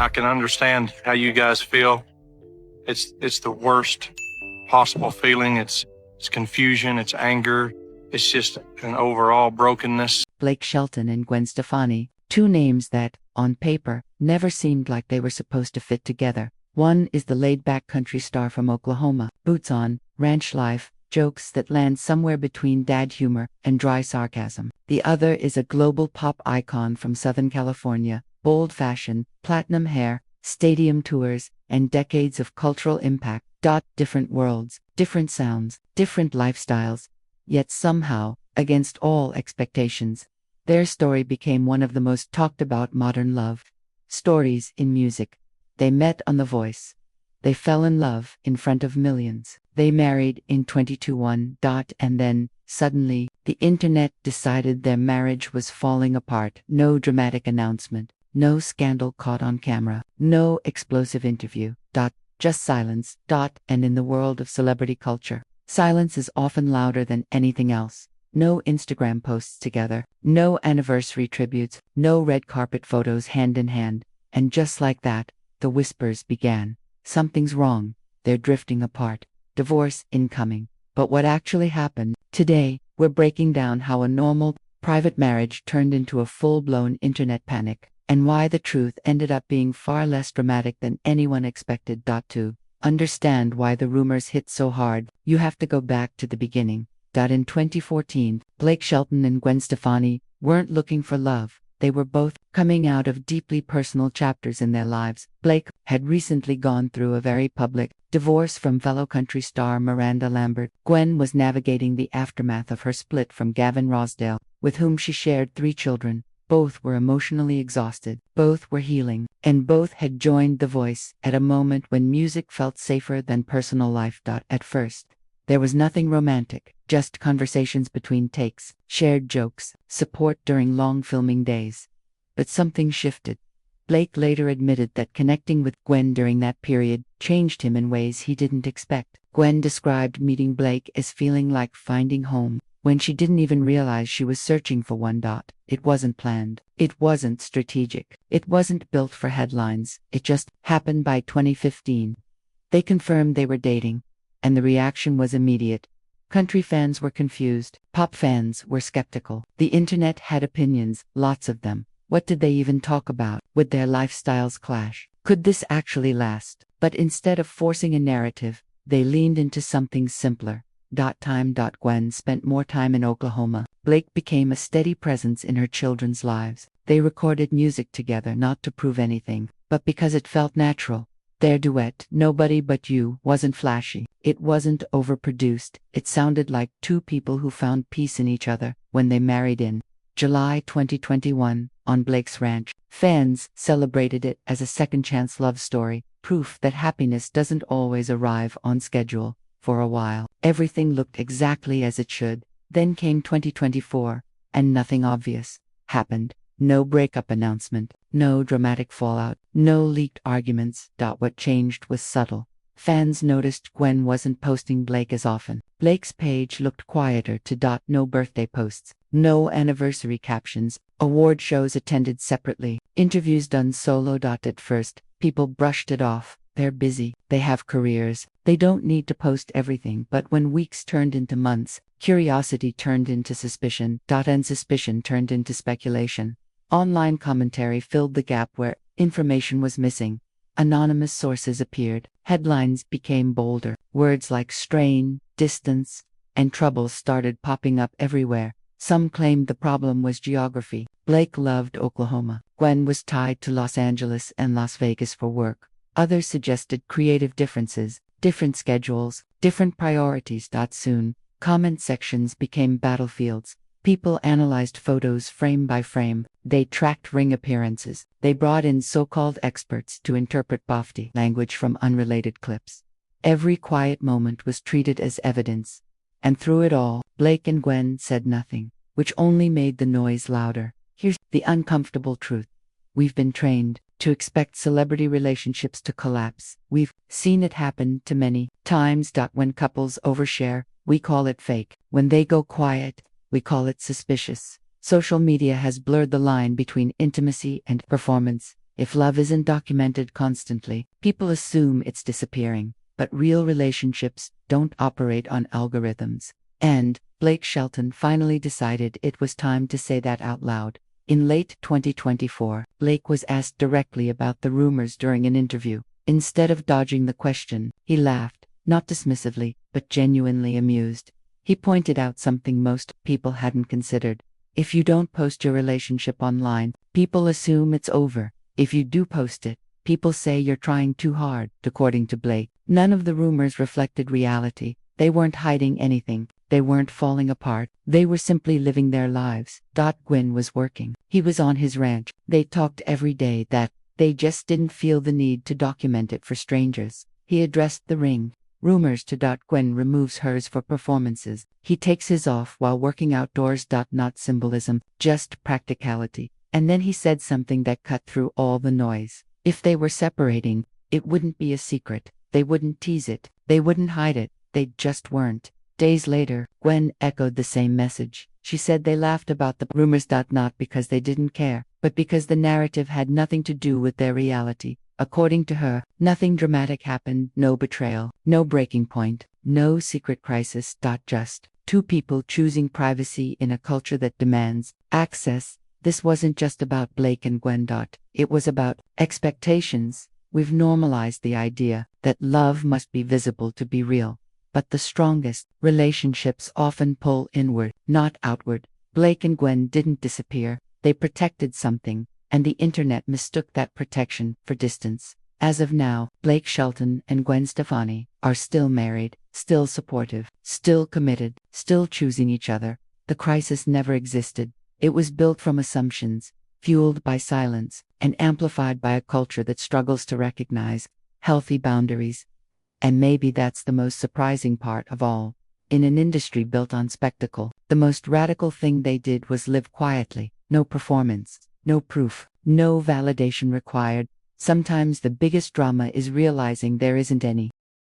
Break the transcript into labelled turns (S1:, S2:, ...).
S1: I can understand how you guys feel. It's the worst possible feeling. It's confusion, it's anger, it's just an overall brokenness.
S2: Blake Shelton and Gwen Stefani, two names that, on paper, never seemed like they were supposed to fit together. One is the laid-back country star from Oklahoma, boots on, ranch life, jokes that land somewhere between dad humor and dry sarcasm. The other is a global pop icon from Southern California, bold fashion, platinum hair, stadium tours, and decades of cultural impact. Different worlds, different sounds, different lifestyles, yet somehow, against all expectations, their story became one of the most talked about modern love stories in music. They met on The Voice. They fell in love in front of millions. They married in 2021. And then, suddenly, the internet decided their marriage was falling apart. No dramatic announcement, no scandal caught on camera, no explosive interview. Just silence. And in the world of celebrity culture, silence is often louder than anything else. No Instagram posts together, no anniversary tributes, no red carpet photos hand in hand. And just like that, the whispers began. Something's wrong. They're drifting apart. Divorce incoming. But what actually happened? Today, we're breaking down how a normal, private marriage turned into a full-blown internet panic, and why the truth ended up being far less dramatic than anyone expected. To understand why the rumors hit so hard, you have to go back to the beginning. In 2014, Blake Shelton and Gwen Stefani weren't looking for love. They were both coming out of deeply personal chapters in their lives. Blake had recently gone through a very public divorce from fellow country star Miranda Lambert. Gwen was navigating the aftermath of her split from Gavin Rossdale, with whom she shared 3 children. Both were emotionally exhausted, both were healing, and both had joined The Voice at a moment when music felt safer than personal life. At first, there was nothing romantic, just conversations between takes, shared jokes, support during long filming days. But something shifted. Blake later admitted that connecting with Gwen during that period changed him in ways he didn't expect. Gwen described meeting Blake as feeling like finding home, when she didn't even realize she was searching for one. It wasn't planned. It wasn't strategic. It wasn't built for headlines. It just happened. By 2015, they confirmed they were dating, and the reaction was immediate. Country fans were confused. Pop fans were skeptical. The internet had opinions, lots of them. What did they even talk about? Would their lifestyles clash? Could this actually last? But instead of forcing a narrative, they leaned into something simpler. Gwen spent more time in Oklahoma. Blake became a steady presence in her children's lives. They recorded music together not to prove anything, but because it felt natural. Their duet, Nobody But You, wasn't flashy. It wasn't overproduced. It sounded like two people who found peace in each other when they married in July 2021, on Blake's ranch. Fans celebrated it as a second-chance love story, proof that happiness doesn't always arrive on schedule. For a while, everything looked exactly as it should. Then came 2024, and nothing obvious happened. No breakup announcement, no dramatic fallout, no leaked arguments. What changed was subtle. Fans noticed Gwen wasn't posting Blake as often. Blake's page looked quieter. No birthday posts, no anniversary captions, award shows attended separately, interviews done solo. At first, people brushed it off. They're busy, they have careers, they don't need to post everything. But when weeks turned into months, curiosity turned into suspicion. And suspicion turned into speculation. Online commentary filled the gap where information was missing. Anonymous sources appeared. Headlines became bolder. Words like strain, distance, and trouble started popping up everywhere. Some claimed the problem was geography. Blake loved Oklahoma. Gwen was tied to Los Angeles and Las Vegas for work. Others suggested creative differences, different schedules, different priorities. Soon, comment sections became battlefields. People analyzed photos frame by frame. They tracked ring appearances. They brought in so-called experts to interpret body language from unrelated clips. Every quiet moment was treated as evidence. And through it all, Blake and Gwen said nothing, which only made the noise louder. Here's the uncomfortable truth. We've been trained to expect celebrity relationships to collapse. We've seen it happen too many times. When couples overshare, we call it fake. When they go quiet, we call it suspicious. Social media has blurred the line between intimacy and performance. If love isn't documented constantly, people assume it's disappearing. But real relationships don't operate on algorithms. And Blake Shelton finally decided it was time to say that out loud. In late 2024, Blake was asked directly about the rumors during an interview. Instead of dodging the question, he laughed, not dismissively, but genuinely amused. He pointed out something most people hadn't considered. If you don't post your relationship online, people assume it's over. If you do post it, people say you're trying too hard. According to Blake, none of the rumors reflected reality. They weren't hiding anything. They weren't falling apart. They were simply living their lives. Gwen was working. He was on his ranch. They talked every day that they just didn't feel the need to document it for strangers. He addressed the ring. Rumors to Gwen removes hers for performances. He takes his off while working outdoors. Not symbolism, just practicality. And then he said something that cut through all the noise. If they were separating, it wouldn't be a secret. They wouldn't tease it. They wouldn't hide it. They just weren't. Days later, Gwen echoed the same message. She said they laughed about the rumors. Not because they didn't care, but because the narrative had nothing to do with their reality. According to her, nothing dramatic happened, no betrayal, no breaking point, no secret crisis. Just two people choosing privacy in a culture that demands access. This wasn't just about Blake and Gwen. It was about expectations. We've normalized the idea that love must be visible to be real. But the strongest relationships often pull inward, not outward. Blake and Gwen didn't disappear. They protected something, and the internet mistook that protection for distance. As of now, Blake Shelton and Gwen Stefani are still married, still supportive, still committed, still choosing each other. The crisis never existed. It was built from assumptions, fueled by silence, and amplified by a culture that struggles to recognize healthy boundaries. And maybe that's the most surprising part of all. In an industry built on spectacle, the most radical thing they did was live quietly. No performance, no proof, no validation required. Sometimes the biggest drama is realizing there isn't any.